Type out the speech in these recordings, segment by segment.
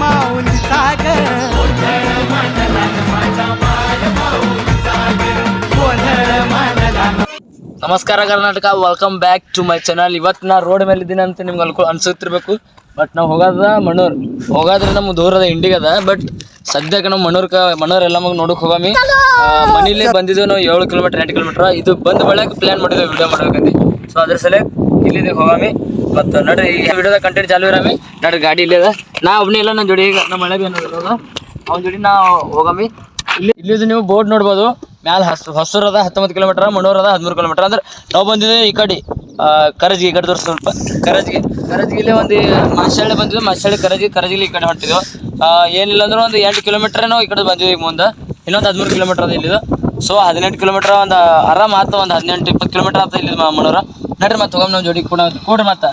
माऊली सागर ನಮಸ್ಕಾರ Karnataka, welcome back to my channel. ಇವತ್ತು ನಾ ರೋಡ್ ಮೇಲೆ ಇದ್ದೀನಿ ಅಂತ ನಿಮ್ಗೆ ಅನ್ಸುತ್ತಿರ್ಬೇಕು. ಬಟ್ ನಾವು ಹೋಗೋದ್ರೆ ನಮ್ಗೆ ದೂರದ ಇಂಡಿಗದ. ಬಟ್ ಸದ್ಯಕ್ಕೆ ನಾವು ಮಣ್ಣೂರ್ ಎಲ್ಲ ನೋಡಕ್ ಹೋಗಾಮಿ. ಮನೇಲಿ ಬಂದಿದ್ದು ನಾವು 7 ಕಿಲೋಮೀಟರ್ 8 ಕಿಲೋಮೀಟರ್ ಇದು ಬಂದ್ ಬಳಕ ಪ್ಲಾನ್ ಮಾಡಿದ್ವಿ ವಿಡಿಯೋ ಮಾಡ್ಬೇಕಂತ. ಸೊ ಅದ್ರ ಸಲ ಇಲ್ಲಿದೆ ಹೋಗಾಮಿ. ಮತ್ತು ನೋಡ್ರಿ ಈ ವಿಡಿಯೋದ ಕಂಟೆಂಟ್ ಚಾಲು ಇರಾಮಿ. ನೋಡ್ರಿ ಗಾಡಿ ಇಲ್ಲೇ ಅದ. ನಾ ಒಬ್ಬನೇ ಇಲ್ಲ, ನನ್ನ ಜೋಡಿ ಈಗ ನಮ್ಮ ಮಳೆ ಅವ್ನ ಜೋಡಿ ನಾ ಹೋಗಾಮಿ. ಇಲ್ಲಿದ್ದು ನೀವು ಬೋರ್ಡ್ ನೋಡ್ಬೋದು. ಮ್ಯಾಲ ಹೊಸೂರ್ ಅದ 19 ಕಿಲೋಮೀಟರ್, ಮಣ್ಣೂರ್ ಅದ 13 ಕಿಲೋಮೀಟರ್. ಅಂದ್ರೆ ನಾವು ಬಂದಿದ್ದೀವಿ ಈ ಕಡೆ ಕರಜಗಿ. ಈ ಕಡೆ ತೋರಿಸ್ ಸ್ವಲ್ಪ ಕರಜಗಿಲಿ ಒಂದು ಮಾಶಾಳೆ ಬಂದಿದ್ವಿ. ಮಾಶಾಳೆ ಕರಜಗಿಲಿ ಈ ಕಡೆ ಹೊಂಟಿದ್ವಿ. ಏನಿಲ್ಲ ಅಂದ್ರೆ ಒಂದು 8 ಕಿಲೋಮೀಟರ್ ನಾವು ಈ ಕಡೆ ಬಂದಿದ್ವಿ. ಮುಂದೆ ಇನ್ನೊಂದು 13 ಕಿಲೋಮೀಟರ್ ಅದ ಇಲ್ಲಿದು. ಸೊ 18 ಕಿಲೋಮೀಟರ್ ಒಂದು ಆರಾಮ್ ಆತ, ಒಂದು 18-20 ಕಿಲೋಮೀಟರ್ ಆತ ಇಲ್ಲಿ ಮಣ್ಣೂರ. ನಡ್ರಿ ಮತ್ತೆ ಹೋಗಮ್ ನಾವು ಜೋಡಿ ಕೂಡ್ರಿ ಮತ್ತೆ.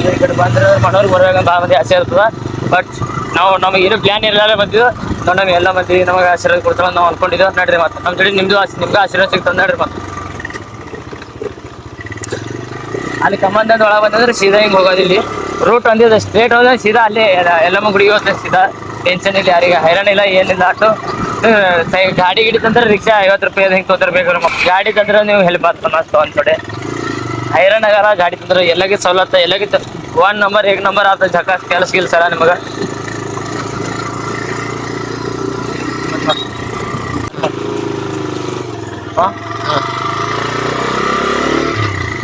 ಈ ಕಡೆ ಬಂದ್ರೆ ಮಣ್ಣೂರಿಗೆ ಬರುವಾಗ ಭಾಳ ಮಂದಿ ಆಸೆ ಇರ್ತದೆ. ಬಟ್ ನಮಗೆ ಏನೂ ಪ್ಲ್ಯಾನ್ ಇರಲಾರ ಬಂದಿದ್ದು. ನಮಗೆ ಎಲ್ಲ ಮಂದಿ ನಮಗೆ ಆಶೀರ್ವಾದ ಕೊಡ್ತಾವೆ ನಾವು ಅಂದ್ಕೊಂಡಿದ್ದೇವೆ. ನಡ್ರಿ ಮತ್ತೆ ನಮ್ಮ ಜೊತೆ ನಿಮ್ಗೆ ಆಶೀರ್ವಾದ ಸಿಗ್ತದೆ. ನಡ್ರಿ ಮತ್ತೆ ಅಲ್ಲಿ ಕಮ್ಮಂದ ಒಳಗೆ ಬಂದಂದ್ರೆ ಸೀದಾ ಹಿಂಗೆ ಹೋಗೋದು. ಇಲ್ಲಿ ರೂಟ್ ಒಂದಿದೆ, ಸ್ಟ್ರೇಟ್ ಹೋದ್ರೆ ಸೀದಾ ಅಲ್ಲಿ ಎಲ್ಲಮ್ಮ ಗುಡಿಗೆ ಹೋಗ್ತದೆ ಸೀದಾ. ಟೆನ್ಷನ್ ಇಲ್ಲ, ಯಾರಿಗೆ ಹೈರಾಣ ಇಲ್ಲ, ಏನಿಲ್ಲ. ಆಟೋ ಗಾಡಿ ತಂದ್ರೆ ರಿಕ್ಷಾ 50 ರೂಪಾಯಿ ಹಿಂಗೆ ತೊಂದರ್ಬೇಕು. ಗಾಡಿ ತಂದ್ರೆ ನೀವು ಹೆಲ್ಪ್ ಆಗ್ತದೆ ಮಸ್ತ್ ಒಂದು ಕಡೆ. ಹೈರಾಣಗಾರ ಗಾಡಿ ತಂದ್ರೆ ಎಲ್ಲಗಿ ಸವಲತ್ತ, ಎಲ್ಲಗಿ 1 ನಂಬರ್ 1 ನಂಬರ್ ಆತ. ಜಕಾಸ್ ಕೆಲಸ ಸರ ನಿಮಗೆ.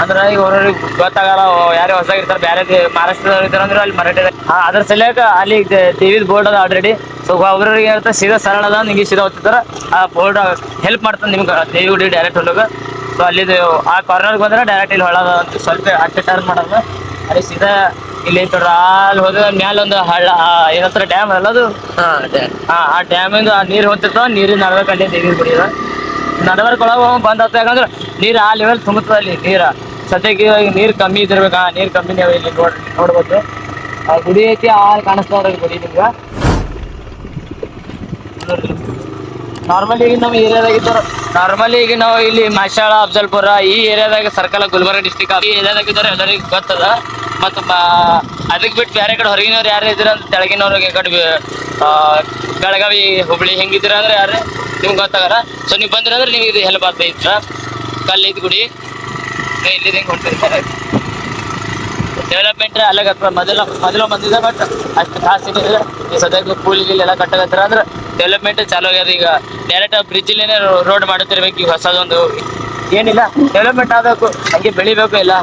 ಅಂದ್ರೆ ಈಗ ಅವ್ರವ್ರಿಗೆ ಗೊತ್ತಾಗಲ್ಲ, ಯಾರೇ ಹೊಸಾಗಿರ್ತಾರೆ, ಬೇರೆ ಮಹಾರಾಷ್ಟ್ರದವ್ರು ಇರ್ತಾರೆ ಅಂದ್ರೆ ಅಲ್ಲಿ ಮರಾಠಿ ಅದ್ರ ಸಲಕ ಅಲ್ಲಿ ದೇವಿದ ಬೋರ್ಡ್ ಅದ ಆಲ್ರೆಡಿ. ಸೊ ಒಬ್ಬರಿಗೆ ಹೇಳ್ತಾರೆ ಸೀದಾ ಸರಳ ಅದ, ನಿಂಗೆ ಸೀದಾ ಹೋಗ್ತಿರ್ತಾರೆ. ಆ ಬೋರ್ಡ್ ಹೆಲ್ಪ್ ಮಾಡ್ತಾನೆ ನಿಮ್ಗೆ ದೇವಿ ಗುಡಿ ಡೈರೆಕ್ಟ್ ಹೊಲಗ. ಸೊ ಅಲ್ಲಿದು ಆ ಕಾರ್ನರ್ಗೆ ಬಂದ್ರೆ ಡೈರೆಕ್ಟ್ ಇಲ್ಲಿ ಹೊಳದ ಸ್ವಲ್ಪ ಅಟ್ಟೆ ಟರ್ನ್ ಮಾಡೋದು. ಅಲ್ಲಿ ಸೀದಾ ಇಲ್ಲಿ ಅಲ್ಲಿ ಹೋದ್ರೆ ಮ್ಯಾಲ ಒಂದು ಹಳ್ಳ, ಏನಂತಾರೆ ಡ್ಯಾಮ್ ಅಲ್ಲ ಅದು. ಆ ಡ್ಯಾಮಿಂದ ನೀರು ಹೋಗ್ತಿರ್ತಾವ. ನೀರಿನ ನಡ್ಬೇಕಲ್ಲಿ ದೇವಿ ಗುಡಿ ಅದ. ನಡವರ್ಕ್ ಒಳಗೆ ಬಂದ್ ಆಗ್ತದೆ. ಯಾಕಂದ್ರೆ ನೀರು ಆ ಲೆವೆಲ್ ತುಂಬುತ್ತದೆ ಅಲ್ಲಿ ನೀರು. ಸದ್ಯಕ್ಕೆ ನೀರು ಕಮ್ಮಿ ಇದ್ದಿರ್ಬೇಕು. ನೀರು ಕಮ್ಮಿ ನೀವು ಇಲ್ಲಿ ನೋಡ್ಬೋದು. ಆ ಗುಡಿ ಐತಿ, ಆ ಕಾಣಿಸ್ತಾ ಗುಡಿ ನಿಮ್ಗೆ. ನಾರ್ಮಲಿ ಈಗ ನಮ್ಮ ಏರಿಯಾದಾಗಿದ್ದರು. ನಾರ್ಮಲಿ ಈಗ ನಾವು ಇಲ್ಲಿ ಮಾಶಾಳ, ಅಫಜಲ್ಪುರ ಈ ಏರಿಯಾದಾಗ ಸರ್ಕಲ್, ಗುಲ್ಬರ್ಗ ಡಿಸ್ಟಿಕ್ ಈ ಏರಿಯಾದಾಗಿದ್ದಾರೆ ಎಲ್ಲರಿಗೂ ಗೊತ್ತದ. ಮತ್ತು ಅದಕ್ಕೆ ಬಿಟ್ಟು ಬೇರೆ ಕಡೆ ಹೊರಗಿನವ್ರು ಯಾರು ಇದ್ದೀರ ಅಂತ ತೆಳಗಿನವ್ರಿಗೆ ಈ ಕಡೆ ಬೆಳಗಾವಿ, ಹುಬ್ಳಿ ಹೆಂಗಿದ್ದೀರ ಅಂದ್ರೆ ಯಾರು ನಿಮ್ಗೆ ಗೊತ್ತಾಗಾರ. ಸೊ ನೀವು ಬಂದ್ರೆ ಅಂದ್ರೆ ನಿಮಗೆ ಇದು ಹೆಲ್ಪ್ ಆಗ್ತೈತ್ರ. ಕಲ್ಲಿದ್ದು ಗುಡಿ ಇಲ್ಲಿದ್ದು ಹಿಂಗೆ ಹೊಂಟಿರ್ತಾರೆ. ಡೆವಲಪ್ಮೆಂಟ್ ಅಲ್ಲಾಗತ್ತ. ಮೊದಲು ಬಂದಿದೆ, ಬಟ್ ಅಷ್ಟು ಖಾಸ್ ಏನಿಲ್ಲ. ಈ ಸದ್ಯಕ್ಕೆ ಪೂಲಿಗೆಲ್ಲ ಕಟ್ಟಾಗತ್ತಾರ ಅಂದ್ರೆ ಡೆವಲಪ್ಮೆಂಟ್ ಚಾಲು ಆಗ್ಯದ. ಈಗ ಡೈರೆಕ್ಟ್ ಬ್ರಿಡ್ಜಲ್ಲೇನೆ ರೋಡ್ ಮಾಡುತ್ತಿರ್ಬೇಕು. ಈಗ ಹೊಸದೊಂದು ಏನಿಲ್ಲ, ಡೆವಲಪ್ಮೆಂಟ್ ಆಗಬೇಕು, ಹಂಗೆ ಬೆಳಿಬೇಕು. ಇಲ್ಲ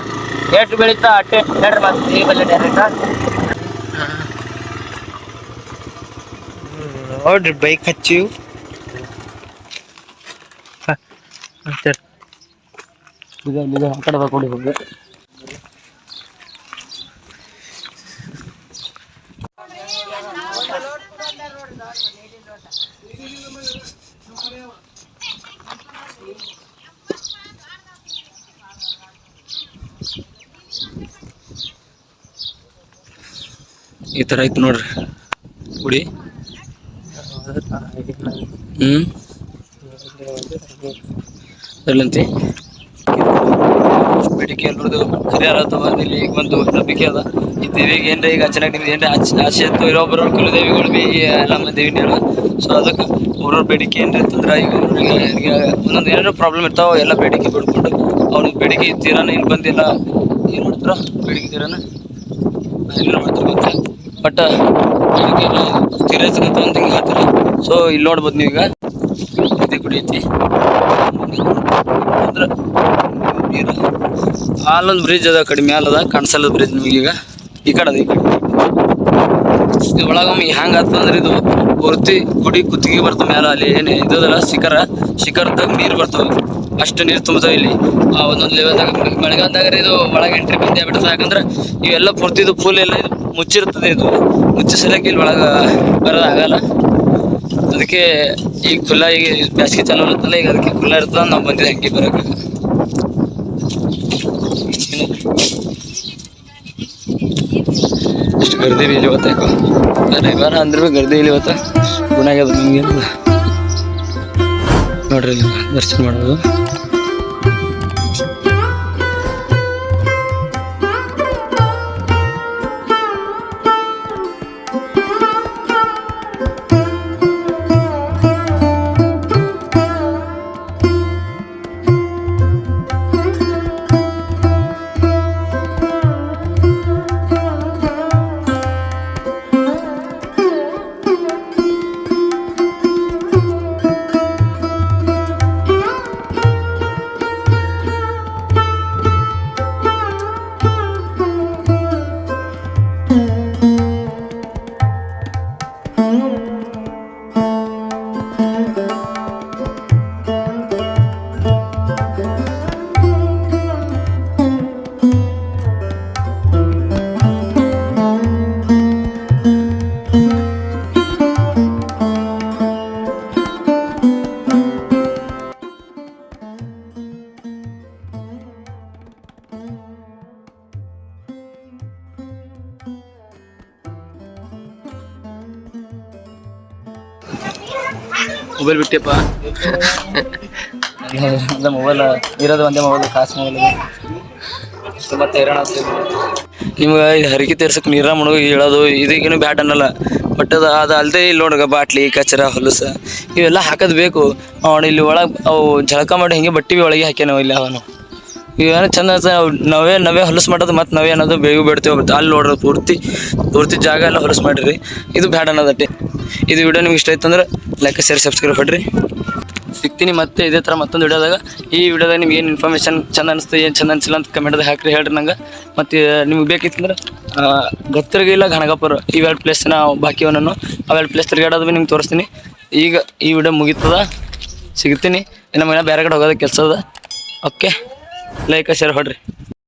ಎಷ್ಟು ಬೆಳೀತಾ ಅಟ್ಟೆ ನಡ್ರಿ ಮತ್ತೆ ಈ ಬಲ್ಲಿ ಡೈರೆಕ್ಟ್ ನೋಡ್ರಿ ಬೈಕ್ ಹಚ್ಚಿ ಆ ಕಡೆ ಕೊಡಿ ಹೋಗಿ. ಈ ತರ ಐತಿ ನೋಡ್ರಿ ಗುಡಿ. ಎಲ್ಲಂತಿ ಬೇಡಿಕೆ ಎಲ್ಲರದು ಹರಿಯಾರ ಅಥವಾ ಇಲ್ಲಿ ಒಂದು ನಂಬಿಕೆ ಅದ. ಈ ದೇವಿಗೆ ಏನ್ರ ಈಗ ಚೆನ್ನಾಗಿ ನಿಮ್ದು ಏನ್ರ ಆಸೆ ಇತ್ತು, ಇರೋಬ್ಬರು ಕುಲದೇವಿಗಳು ಬಿ ಎಲ್ಲಮ್ಮ ದೇವಿನ ಹೇಳ. ಸೊ ಅದಕ್ಕೆ ಅವ್ರವ್ರ ಬೇಡಿಕೆ ಏನ್ರ ಇತ್ತಂದ್ರೆ ಈಗ ಒಂದೊಂದು ಏನಾರ ಪ್ರಾಬ್ಲಮ್ ಇರ್ತಾವ, ಎಲ್ಲ ಬೇಡಿಕೆ ಬಿಡ್ಕೊಂಡು ಅವ್ರಿಗೆ ಬೇಡಿಕೆ ತೀರಾನ ಇಲ್ಲಿ ಬಂದಿಲ್ಲ ಏನು ಮಾಡ್ತಾರ, ಬೇಡಿಕೆ ತೀರಾನ ಎಲ್ಲ ಮಾಡ್ತಾರೆ ಗೊತ್ತಿಲ್ಲ. ಬಟ್ ಬೇಡಿಕೆ ಎಲ್ಲ ತೀರೈಸಂತ ಒಂದು ಹಿಂಗೆ ಹೇಳ್ತಾರೆ. ಸೊ ಇಲ್ಲಿ ನೋಡ್ಬೋದು ನೀವೀಗ ಇದೇ ಗುಡಿ ಐತಿ. ಅಂದ್ರೆ ನೀರು ಅಲ್ಲೊಂದು ಬ್ರಿಡ್ಜ್ ಅದ, ಕಡೆ ಮ್ಯಾಲ ಅದ, ಕಾಣಿಸಲ್ಲ ಬ್ರಿಡ್ಜ್ ನಿಮಗೀಗ. ಈ ಕಡೆ ಅದ, ಈ ಕಡೆ ಇದು ಒಳಗೊಮ್ಮೆ ಹ್ಯಾಂಗ ಆಗ್ತದಂದ್ರೆ ಇದು ಪೂರ್ತಿ ಗುಡಿ ಕುತ್ತಿಗೆ ಬರ್ತವೆ ಮ್ಯಾಲ. ಅಲ್ಲಿ ಏನು ಇದಲ್ಲ ಶಿಖರದಾಗ ನೀರು ಬರ್ತವೆ, ಅಷ್ಟು ನೀರು ತುಂಬ್ತಾವೆ ಇಲ್ಲಿ ಒಂದೊಂದು ಲೆವೆಲ್ದಾಗ. ಮಳೆಗಾಲದಾಗ ಇದು ಒಳಗೆ ಎಂಟ್ರಿ ಬಂದೇ ಬಿಡ್ತದೆ. ಯಾಕಂದ್ರೆ ಇವೆಲ್ಲ ಪೂರ್ತಿ ಇದು ಫುಲ್ ಎಲ್ಲ ಇದು ಮುಚ್ಚಿರ್ತದೆ. ಇದು ಮುಚ್ಚಿ ಸಲಕ್ಕೆ ಇಲ್ಲಿ ಒಳಗೆ ಬರೋದಾಗಲ್ಲ. ಅದಕ್ಕೆ ಈಗ ಖುಲ್ಲಾ, ಈಗ ಬೇಸಿಗೆ ಚಾಲು ಇರುತ್ತಲ್ಲ, ಈಗ ಅದಕ್ಕೆ ಖುಲ್ಲಾ ಇರ್ತದೆ. ನಾವು ಬಂದಿದ್ದೆ ಹಂಗೆ ಬರೋಕೆ. ಇಷ್ಟು गर्दी भी ಇಲ್ಲಿ ಇವತ್ತು ರವಿವಾರ ಅಂದ್ರೆ ಭೀ गर्दी ಇಲ್ಲಿ ಇವತ್ತು ಗುಣಾಗ್ಯದ ನಿಮ್ಗೆ ನೋಡ್ರಿ ಇಲ್ಲಿ ದರ್ಶನ ಮಾಡೋದು ಮೊಬೈಲ್ ಬಿಟ್ಟಿಯಪ್ಪ ಮೊಬೈಲ್ ಇರೋದು ಒಂದೇ ಮೊಬೈಲ್ ಕಾಸು ಮೊಬೈಲ್ ಮತ್ತೆ ಹೈರಾಣ ನಿಮ್ಗೆ ಹರಕೆ ತೀರ್ಸಕ್ಕೆ ನೀರ ಮುಳುಗ ಹೇಳೋದು ಇದಕ್ಕೇನು ಬ್ಯಾಟ್ ಅನ್ನಲ್ಲ ಬಟ್ ಅದು ಅಲ್ಲದೆ ಇಲ್ಲಿ ನೋಡ್ಗ ಬಾಟ್ಲಿ ಕಚರ ಹೊಲಸ ಇವೆಲ್ಲ ಹಾಕೋದು ಬೇಕು ಅವನು ಇಲ್ಲಿ ಒಳಗೆ ಅವು ಜಳಕ ಮಾಡಿ ಹಿಂಗೆ ಬಟ್ಟೆ ಭೀ ಒಳಗೆ ಹಾಕ್ಯಾನವು ಇಲ್ಲಿ ಅವನು ಇವೇನೋ ಚಂದ ನಾವೇ ಹೊಲಸು ಮಾಡೋದು ಮತ್ತು ನಾವೇ ಅನ್ನೋದು ಬೇಗ ಬಿಡ್ತೀವಿ ಅಲ್ಲಿ ನೋಡ್ರಿ ಪೂರ್ತಿ ಜಾಗ ಎಲ್ಲ ಹೊಲಸು ಮಾಡಿರಿ ಇದು ಬ್ಯಾಡ್ ಅನ್ನೋದಟ್ಟೆ ಇದು ವಿಡಿಯೋ ನಿಮ್ಗೆ ಇಷ್ಟ ಆಯ್ತು ಅಂದ್ರೆ ಲೈಕ್ ಶೇರ್ ಸಬ್ಸ್ಕ್ರೈಬ್ ಮಾಡಿರಿ ಸಿಗ್ತೀನಿ ಮತ್ತೆ ಇದೇ ಥರ ಮತ್ತೊಂದು ವಿಡಿಯೋದಾಗ ಈ ವಿಡಿಯೋದಾಗ ನಿಮ್ಗೆ ಏನು ಇನ್ಫಾರ್ಮೇಷನ್ ಚಂದ ಅನಿಸ್ತು ಏನು ಚಂದ ಅನಿಸಿಲ್ಲ ಅಂತ ಕಮೆಂಟ್ದಾಗ ಹಾಕ್ರಿ ಹೇಳ್ರಿ ನಂಗೆ ಮತ್ತು ನಿಮ್ಗೆ ಬೇಕಿತ್ತಂದ್ರೆ ಗತ್ತರಿಗಿಲ್ಲ ಗಣಗಾಪುರ ಇವೆರಡು ಪ್ಲೇಸ್ ನಾವು ಬಾಕಿ ಅವನನ್ನು ಅವೆರಡು ಪ್ಲೇಸ್ ತಿರುಗಾಡೋದು ಭೀ ನಿಮ್ಗೆ ತೋರಿಸ್ತೀನಿ ಈಗ ಈ ವಿಡಿಯೋ ಮುಗೀತದ ಸಿಗ್ತೀನಿ ನಮ್ಮ ಬೇರೆ ಕಡೆ ಹೋಗೋದು ಕೆಲಸ ಅದ ಓಕೆ ಲೈಕ್ ಶೇರ್ ಹೊಡ್ರಿ